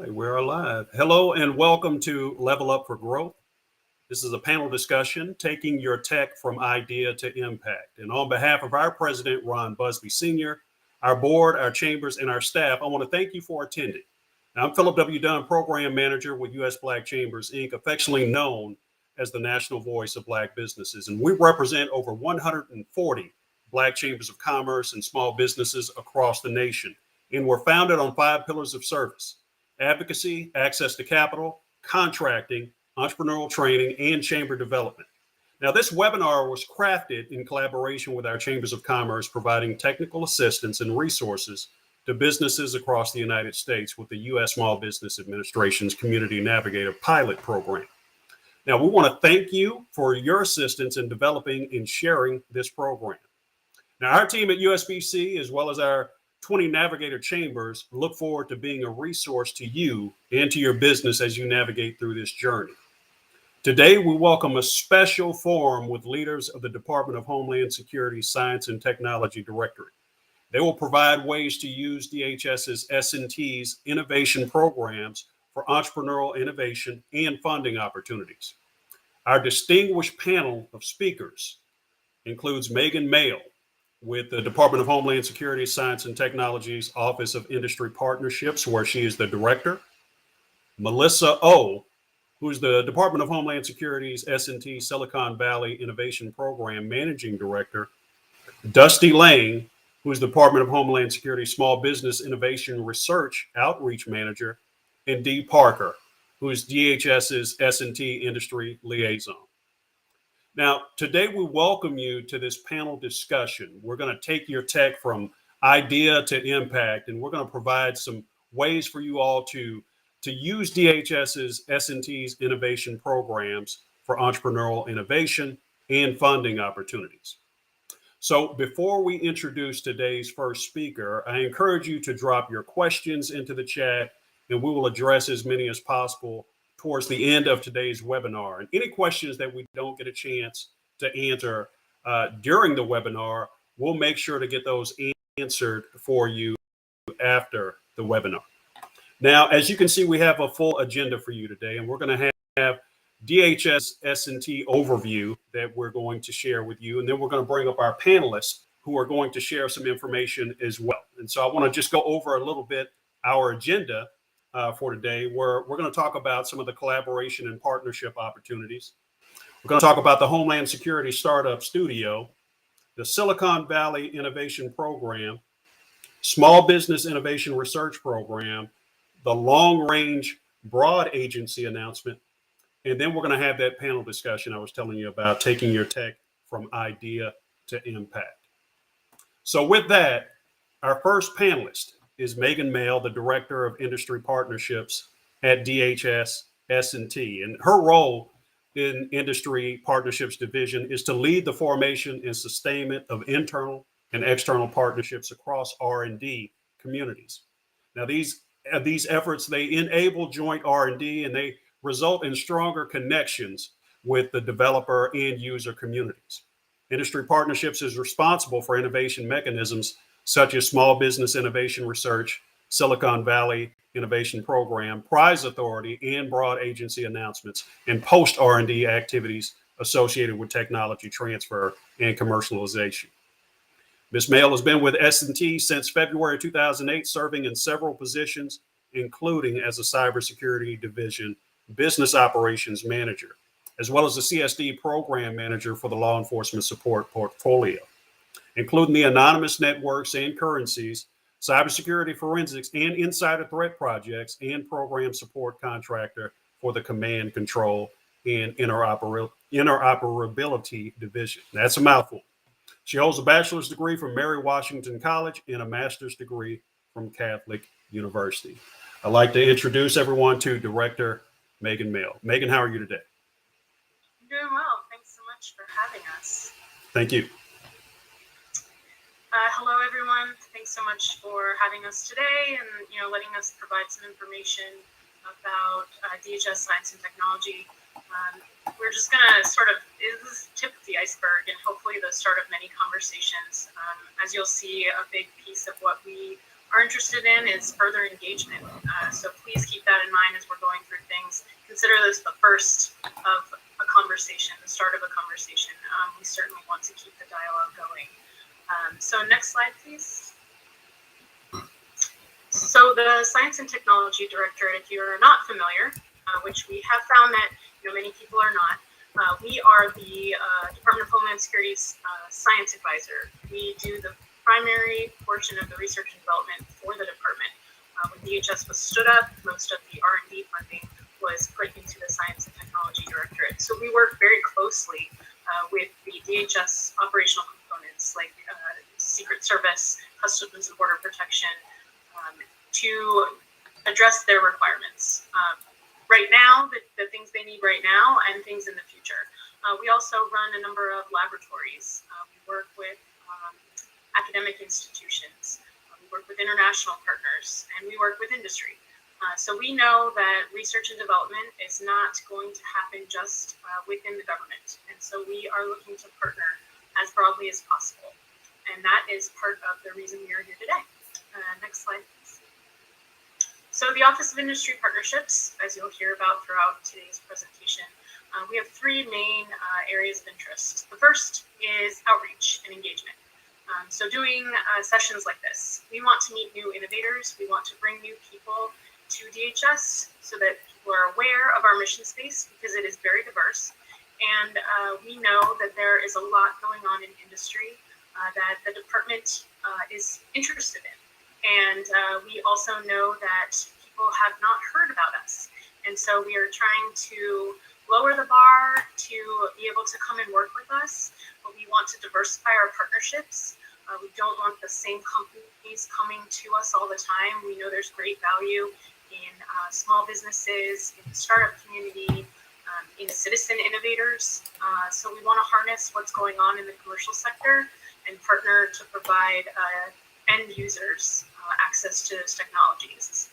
right, we're alive. Hello and welcome to Level Up for Growth. This is a panel discussion taking your tech from idea to impact. And on behalf of our president, Ron Busby Sr., our board, our chambers, and our staff, I want to thank you for attending. Now, I'm Phillip W. Dunn, Program Manager with U.S. Black Chambers, Inc., affectionately known as the national voice of Black businesses. And we represent over 140 Black chambers of commerce and small businesses across the nation. And we're founded on 5 pillars of service: advocacy, access to capital, contracting, entrepreneurial training, and chamber development. Now, this webinar was crafted in collaboration with our chambers of commerce, providing technical assistance and resources to businesses across the United States with the U.S. Small Business Administration's Community Navigator pilot program. Now, we want to thank you for your assistance in developing and sharing this program. Now, our team at USBC, as well as our 20 Navigator chambers, look forward to being a resource to you and to your business as you navigate through this journey. Today, we welcome a special forum with leaders of the Department of Homeland Security Science and Technology Directorate. They will provide ways to use DHS's S&T's innovation programs for entrepreneurial innovation and funding opportunities. Our distinguished panel of speakers includes Megan Mahle with the Department of Homeland Security Science and Technology's Office of Industry Partnerships, where she is the director; Melissa O, who's the Department of Homeland Security's S&T Silicon Valley Innovation Program Managing Director; Dusty Lane, who's the Department of Homeland Security Small Business Innovation Research Outreach Manager; and Dee Parker, who is DHS's S&T Industry Liaison. Now, today we welcome you to this panel discussion. We're going to take your tech from idea to impact, and we're going to provide some ways for you all to use DHS's S&T's innovation programs for entrepreneurial innovation and funding opportunities. So before we introduce today's first speaker, I encourage you to drop your questions into the chat, and we will address as many as possible towards the end of today's webinar. And any questions that we don't get a chance to answer during the webinar, we'll make sure to get those answered for you after the webinar. Now, as you can see, we have a full agenda for you today, and we're going to have DHS S&T overview that we're going to share with you. And then we're going to bring up our panelists who are going to share some information as well. And so I want to just go over a little bit our agenda for today, where we're going to talk about some of the collaboration and partnership opportunities. We're going to talk about the Homeland Security Startup Studio, the Silicon Valley Innovation Program, Small Business Innovation Research Program, the Long Range Broad Agency announcement, and then we're going to have that panel discussion I was telling you about, taking your tech from idea to impact. So with that, our first panelist is Megan Mahle, the Director of Industry Partnerships at DHS S&T. And her role in Industry Partnerships Division is to lead the formation and sustainment of internal and external partnerships across R&D communities. Now, these efforts, they enable joint R&D, and they result in stronger connections with the developer and user communities. Industry Partnerships is responsible for innovation mechanisms such as Small Business Innovation Research, Silicon Valley Innovation Program, Prize Authority, and Broad Agency announcements, and post-R&D activities associated with technology transfer and commercialization. Ms. Mahle has been with S&T since February 2008, serving in several positions, including as a Cybersecurity Division Business Operations Manager, as well as the CSD Program Manager for the Law Enforcement Support Portfolio, including the anonymous networks and currencies, cybersecurity forensics, and insider threat projects, and program support contractor for the Command, Control, and Interoperability Division. That's a mouthful. She holds a bachelor's degree from Mary Washington College and a master's degree from Catholic University. I'd like to introduce everyone to Director Megan Mahle. Megan, how are you today? I'm doing well. Thanks so much for having us. Thank you. Hello, everyone. Thanks so much for having us today and letting us provide some information about DHS Science and Technology. We're just going to this is tip of the iceberg and hopefully the start of many conversations. As you'll see, a big piece of what we are interested in is further engagement. So please keep that in mind as we're going through things. Consider this the first of a conversation, the start of a conversation. We certainly want to keep the dialogue going. So next slide, please. So the Science and Technology Directorate, if you're not familiar, which we have found that many people are not, we are the Department of Homeland Security's science advisor. We do the primary portion of the research and development for the department. When DHS was stood up, most of the R&D funding was put into the Science and Technology Directorate. So we work very closely with the DHS operational components like Secret Service, Customs and Border Protection, to address their requirements. Right now, the things they need right now and things in the future. We also run a number of laboratories. We work with academic institutions. We work with international partners, and we work with industry. So we know that research and development is not going to happen just within the government. And so we are looking to partner as broadly as possible. And that is part of the reason we are here today. Next slide, please. So the Office of Industry Partnerships, as you'll hear about throughout today's presentation, we have three main areas of interest. The first is outreach and engagement. So doing sessions like this, we want to meet new innovators. We want to bring new people to DHS so that people are aware of our mission space because it is very diverse. And we know that there is a lot going on in industry that the department is interested in. And we also know that people have not heard about us. And so we are trying to lower the bar to be able to come and work with us. But we want to diversify our partnerships. We don't want the same companies coming to us all the time. We know there's great value in small businesses, in the startup community, in citizen innovators. So we want to harness what's going on in the commercial sector and partner to provide end users access to those technologies.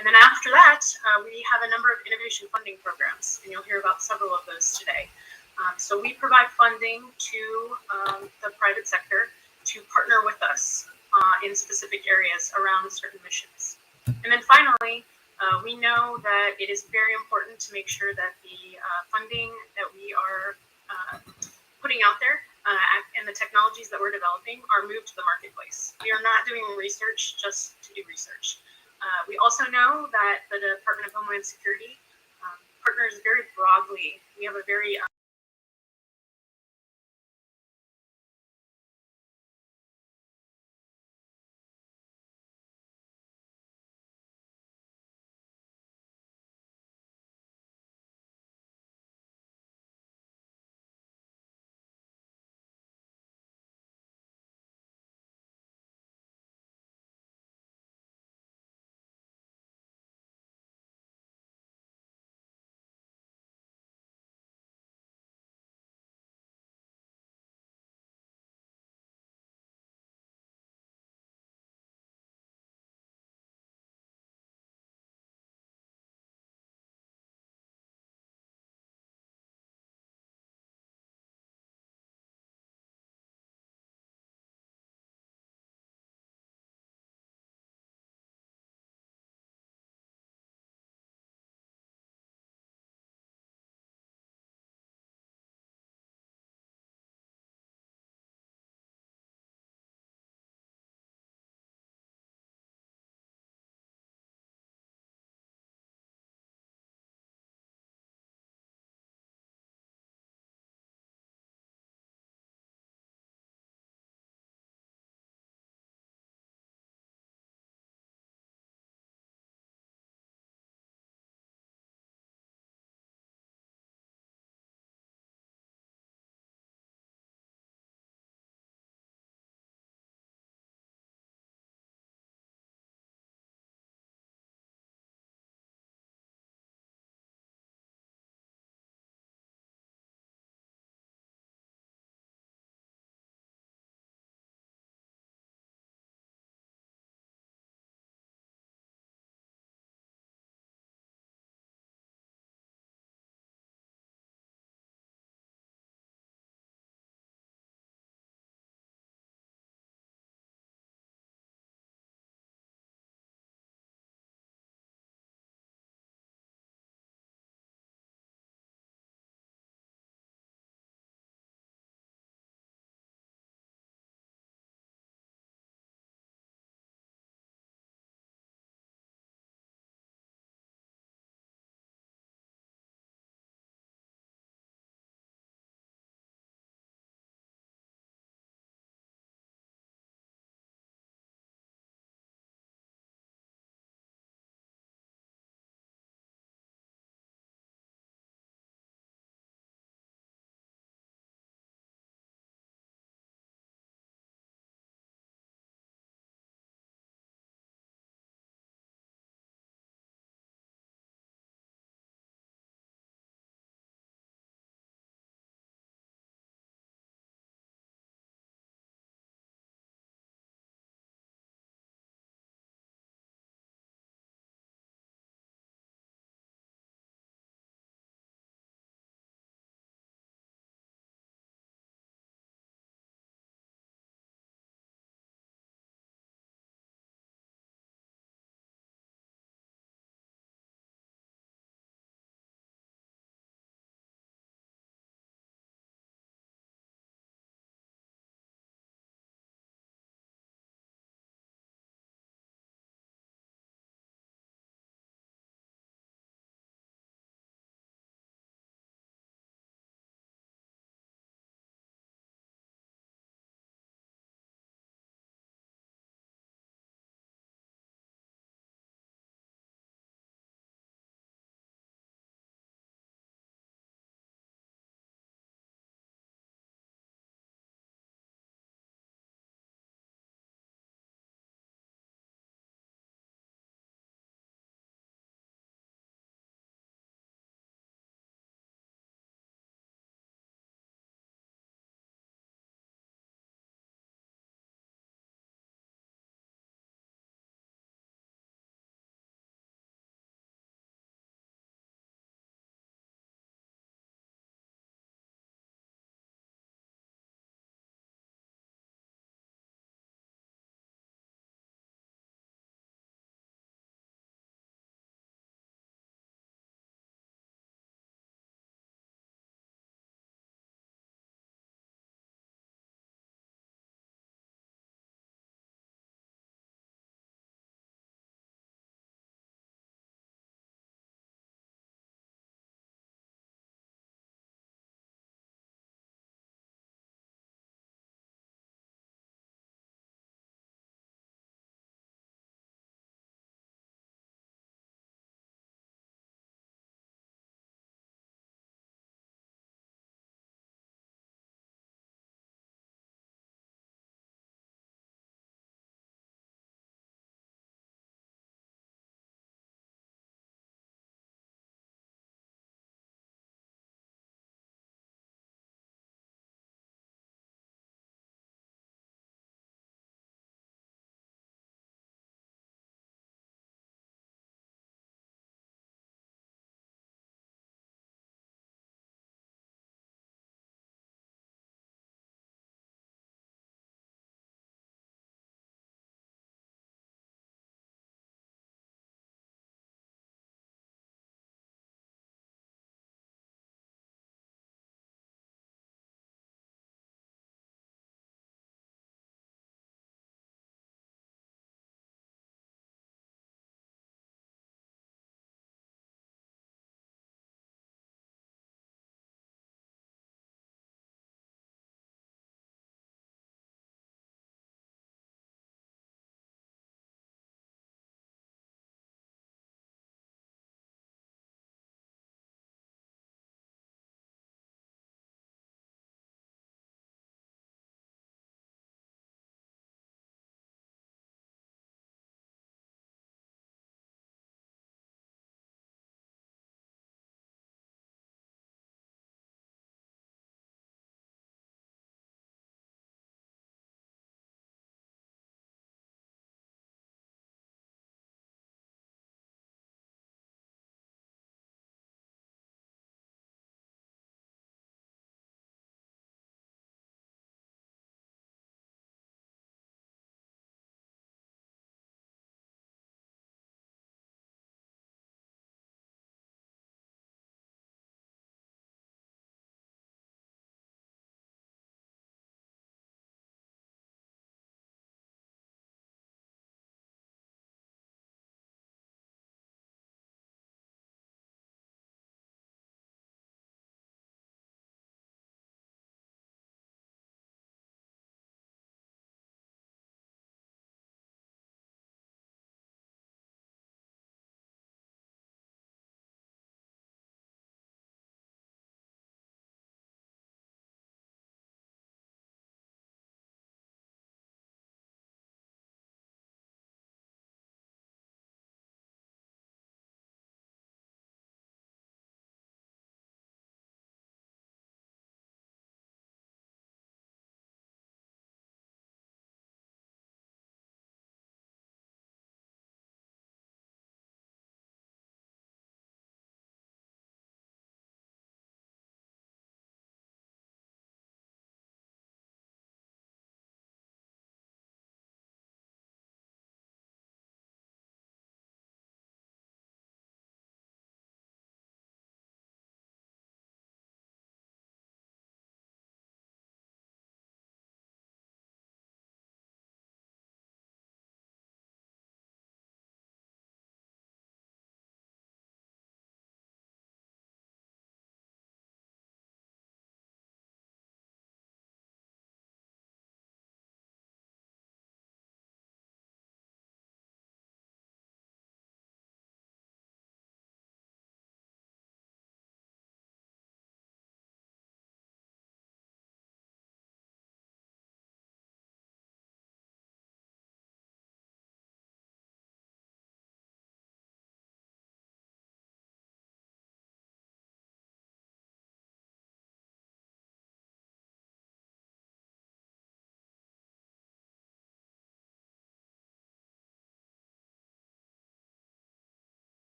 And then after that, we have a number of innovation funding programs, and you'll hear about several of those today. So we provide funding to the private sector to partner with us in specific areas around certain missions. And then finally, we know that it is very important to make sure that the funding that we are putting out there and the technologies that we're developing are moved to the marketplace. We are not doing research just to do research. We also know that the Department of Homeland Security partners very broadly. We have a very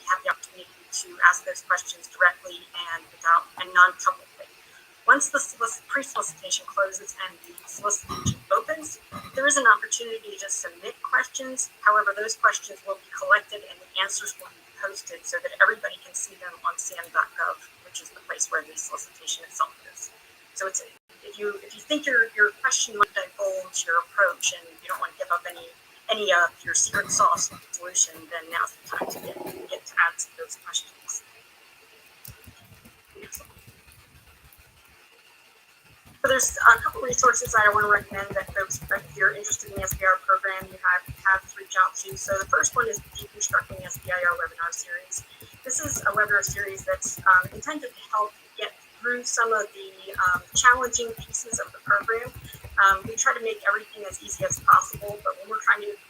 have the opportunity to ask those questions directly and non-publicly. Once the pre-solicitation closes and the solicitation opens, there is an opportunity to submit questions. However, those questions will be collected and the answers will be posted so that everybody can see them on sam.gov, which is the place where the solicitation itself is. So if you think your question might divulge your approach and you don't want to give up any of your secret sauce solution, then now's the time to get to answer those questions. So there's a couple resources I want to recommend that folks, if you're interested in the SBIR program, you have to reach out to. So the first one is Deconstructing SBIR webinar series. This is a webinar series that's intended to help get through some of the challenging pieces of the program. We try to make everything as easy as possible, but when we're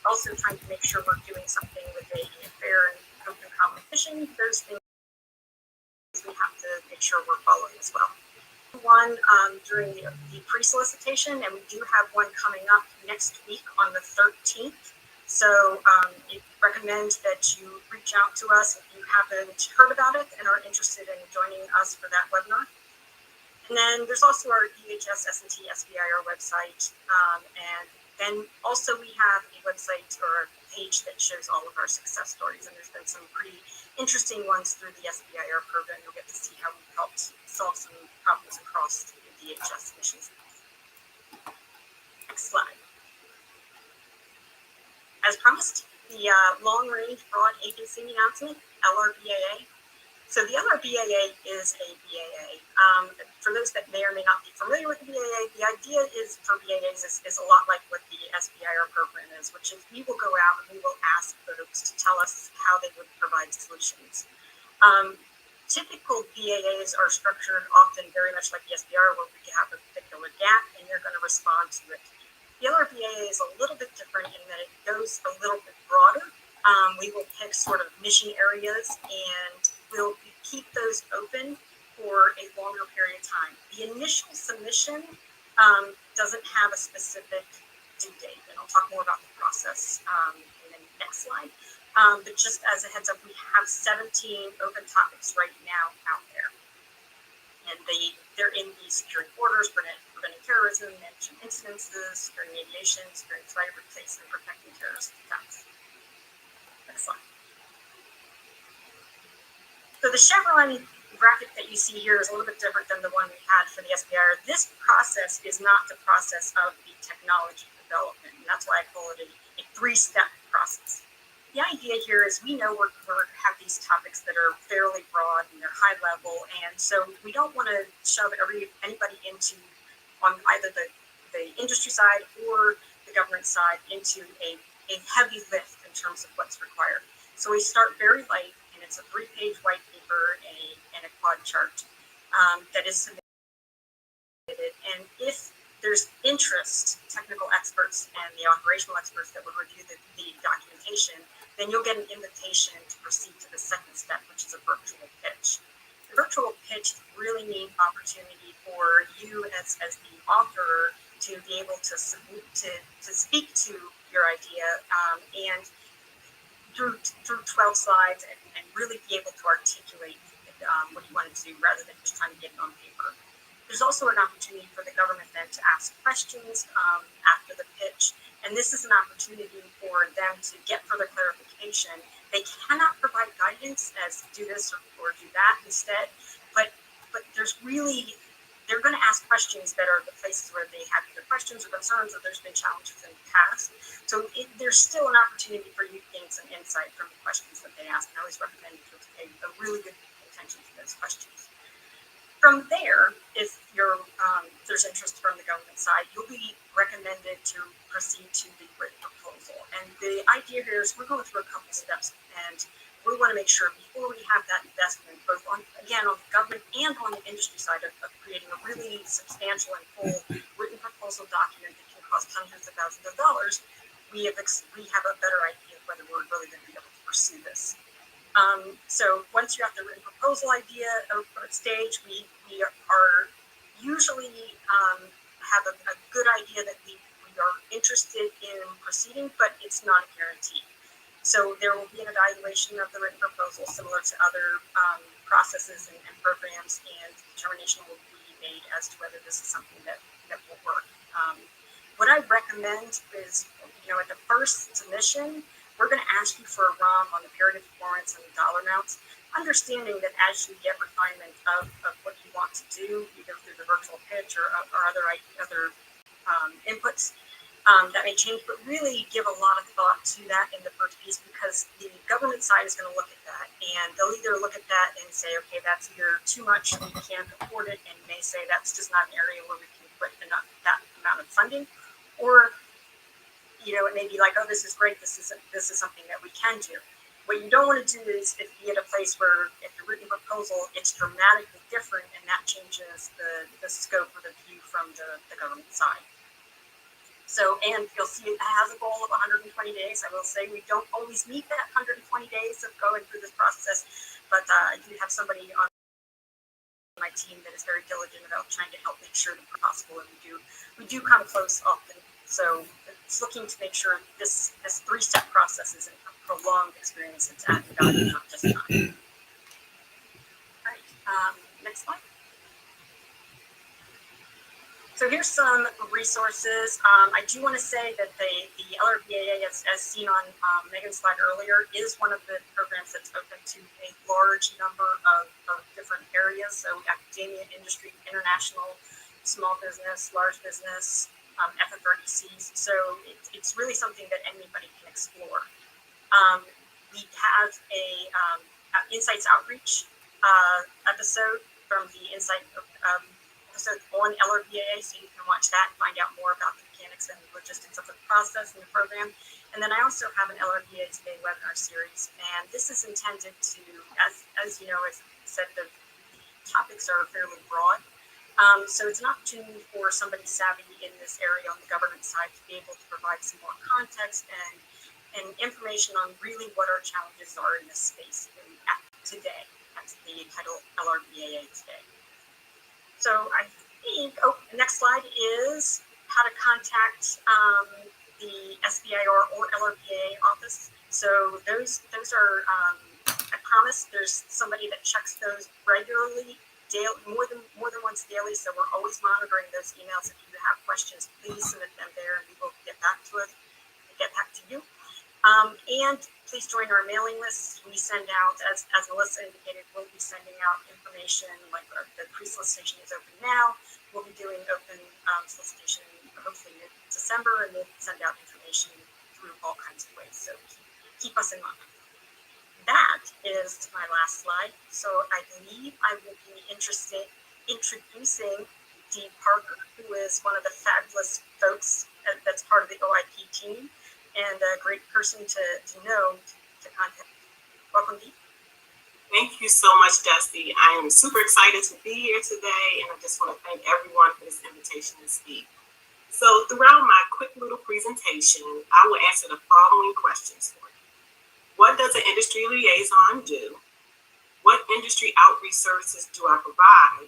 also trying to make sure we're doing something with a fair and open competition, there's things we have to make sure we're following as well. One during the pre-solicitation, and we do have one coming up next week on the 13th. So we recommend that you reach out to us if you haven't heard about it and are interested in joining us for that webinar. And then there's also our DHS S&T SBIR website. And then also we have a website or a page that shows all of our success stories. And there's been some pretty interesting ones through the SBIR program. You'll get to see how we've helped solve some problems across the DHS missions. Next slide. As promised, the long-range broad agency announcement, LRBAA. So the LRBAA is a BAA. For those that may or may not be familiar with the BAA, the idea is for BAAs is a lot like what the SBIR program is, which is we will go out and we will ask folks to tell us how they would provide solutions. Typical BAAs are structured often very much like the SBIR, where we have a particular gap and you're going to respond to it. The LRBAA is a little bit different in that it goes a little bit broader. We will pick sort of mission areas and we'll keep those open for a longer period of time. The initial submission doesn't have a specific due date, and I'll talk more about the process in the next slide. But just as a heads up, we have 17 open topics right now out there. And they're in the securing borders, preventing terrorism, managing incidences, securing aviation, securing cyberspace, and protecting terrorist attacks. Next slide. So the chevron graphic that you see here is a little bit different than the one we had for the SBIR. This process is not the process of the technology development, and that's why I call it a three-step process. The idea here is we know we have these topics that are fairly broad and they're high level, and so we don't want to shove anybody into on either the industry side or the government side into a heavy lift in terms of what's required. So we start very light, and it's a 3-page white paper and a quad chart that is submitted. And if there's interest, technical experts and the operational experts that would review the documentation, then you'll get an invitation to proceed to the second step, which is a virtual pitch. The virtual pitch is a really neat opportunity for you as the author to be able to speak to your idea and through 12 slides and really be able to articulate what you want to do rather than just trying to get it on paper. There's also an opportunity for the government then to ask questions after the pitch, and this is an opportunity for them to get further clarification. They cannot provide guidance as to do this or do that instead, but there's really, they're going to ask questions that are the places where they have either questions or concerns or there's been challenges in the past. So there's still an opportunity for you to gain some insight from the questions that they ask. I always recommend you to pay a really good attention to those questions. From there, if there's interest from the government side, you'll be recommended to proceed to the written proposal. And the idea here is we're going through a couple steps, and we want to make sure before we have that investment, both on the government and on the industry side of creating a really substantial and full written proposal document that can cost hundreds of thousands of dollars, we have a better idea of whether we're really going to be able to pursue this. So once you have the written proposal idea stage, we are usually have a good idea that we are interested in proceeding, but it's not a guarantee. So there will be an evaluation of the written proposal similar to other processes and programs, and determination will be made as to whether this is something that will work. What I recommend is, at the first submission, we're going to ask you for a ROM on the period of performance and the dollar amounts, understanding that as you get refinement of what you want to do, either through the virtual pitch or other inputs, that may change, but really give a lot of thought to that in the first piece, because the government side is going to look at that, and they'll either look at that and say, okay, that's either too much, we can't afford it, and may say that's just not an area where we can put enough that amount of funding, or it may be like, oh, this is great, this is something that we can do. What you don't want to do is be at a place where if the written proposal, it's dramatically different, and that changes the scope of the view from the government side. So, and you'll see it has a goal of 120 days. I will say we don't always meet that 120 days of going through this process, but I do have somebody on my team that is very diligent about trying to help make sure that it's possible, and we do come close often. So it's looking to make sure this three-step process is a prolonged experience. It's adding value, not just time. All right, next slide. So here's some resources. I do want to say that the LRBAA, as seen on Megan's slide earlier, is one of the programs that's open to a large number of different areas. So academia, industry, international, small business, large business, FFRDCs. So it's really something that anybody can explore. We have a Insights Outreach episode from the episode on LRBAA, so you can watch that and find out more about the mechanics and logistics of the process and the program. And then I also have an LRBAA Today webinar series, and this is intended to, as you know, as I said, the topics are fairly broad. So it's an opportunity for somebody savvy in this area on the government side to be able to provide some more context and information on really what our challenges are in this space today. That's the title, LRBAA Today. So I think, the next slide is how to contact the SBIR or LRBAA office. So those are, I promise there's somebody that checks those regularly, daily, more than once daily. So we're always monitoring those emails. If you have questions, please submit them there, and we will get back to you. And please join our mailing list. We send out, as Melissa indicated, we'll be sending out information, like the pre-solicitation is open now. We'll be doing open solicitation hopefully mid-December, and we'll send out information through all kinds of ways. So keep us in mind. That is my last slide. So I believe I will be introducing Dee Parker, who is one of the fabulous folks that's part of the OIP team, and a great person to know, to contact. Welcome, Dee. Thank you so much, Dusty. I am super excited to be here today, and I just want to thank everyone for this invitation to speak. So throughout my quick little presentation, I will answer the following questions for you. What does an industry liaison do? What industry outreach services do I provide?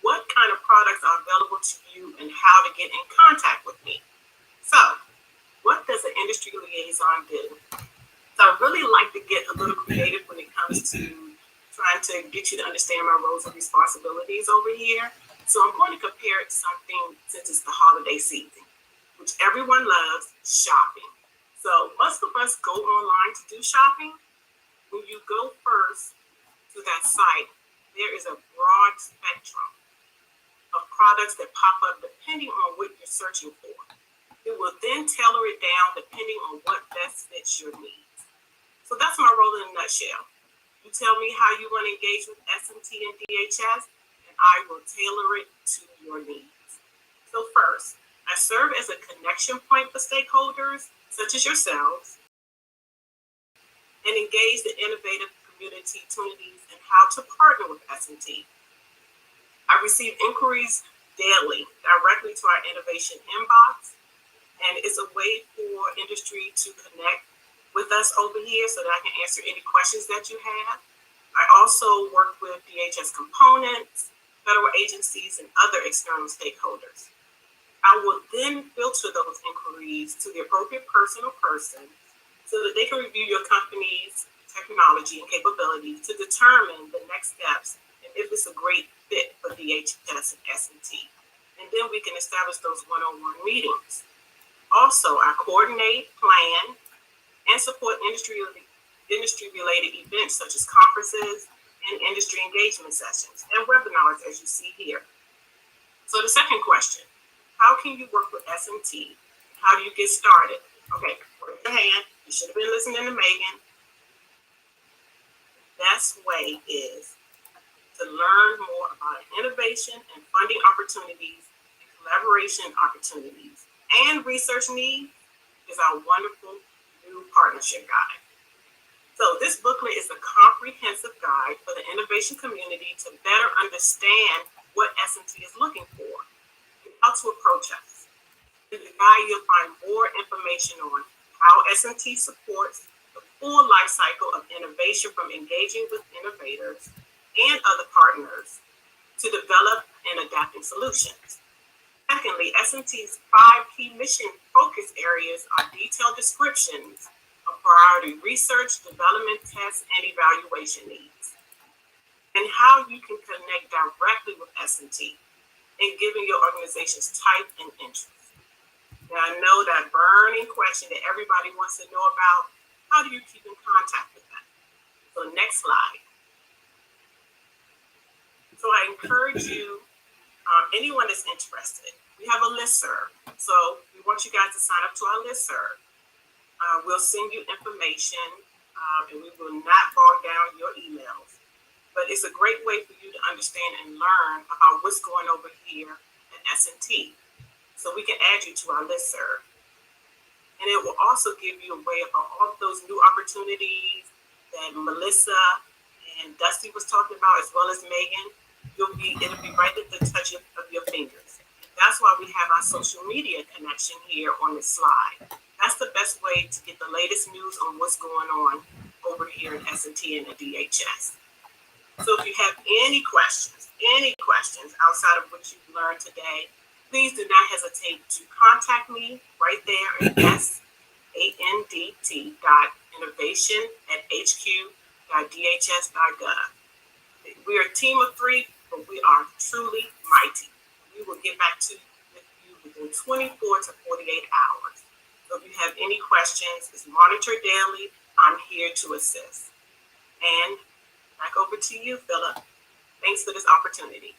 What kind of products are available to you, and how to get in contact with me? So, what does an industry liaison do? So I really like to get a little creative when it comes to trying to get you to understand my roles and responsibilities over here. So I'm going to compare it to something, since it's the holiday season, which everyone loves, shopping. So most of us go online to do shopping. When you go first to that site, there is a broad spectrum of products that pop up depending on what you're searching for. It will then tailor it down depending on what best fits your needs. So that's my role in a nutshell. You tell me how you want to engage with S&T and DHS, and I will tailor it to your needs. So first, I serve as a connection point for stakeholders, such as yourselves, and engage the innovative community opportunities and how to partner with S&T. I receive inquiries daily directly to our innovation inbox, and it's a way for industry to connect with us over here so that I can answer any questions that you have. I also work with DHS components, federal agencies, and other external stakeholders. I will then filter those inquiries to the appropriate person or persons so that they can review your company's technology and capabilities to determine the next steps and if it's a great fit for DHS and S&T. And then we can establish those one-on-one meetings. Also, I coordinate, plan, and support industry-related events such as conferences and industry engagement sessions and webinars, as you see here. So the second question, how can you work with S&T? How do you get started? Okay, raise your hand. You should have been listening to Megan. Best way is to learn more about innovation and funding opportunities and collaboration opportunities and research needs is our wonderful new partnership guide. So this booklet is a comprehensive guide for the innovation community to better understand what S&T is looking for and how to approach us. In the guide, you'll find more information on how S&T supports the full life cycle of innovation from engaging with innovators and other partners to develop and adapting solutions. Secondly, S&T's 5 key mission focus areas are detailed descriptions of priority research, development, tests, and evaluation needs, and how you can connect directly with S&T in giving your organization's type and interest. Now, I know that burning question that everybody wants to know about, how do you keep in contact with them? So next slide. So I encourage you, anyone that's interested, we have a listserv. So we want you guys to sign up to our listserv. We'll send you information, and we will not bog down your emails. But it's a great way for you to understand and learn about what's going over here at S&T. So we can add you to our listserv. And it will also give you a way about all of those new opportunities that Melissa and Dusty was talking about, as well as Megan. It'll be right at the touch of your fingers. That's why we have our social media connection here on this slide. That's the best way to get the latest news on what's going on over here at S&T and the DHS. So if you have any questions outside of what you've learned today, please do not hesitate to contact me right there at sandt.innovation@hq.dhs.gov. We are a team of 3, but we are truly mighty. We will get back to you within 24 to 48 hours. So if you have any questions, it's monitored daily. I'm here to assist. And back over to you, Phillip. Thanks for this opportunity.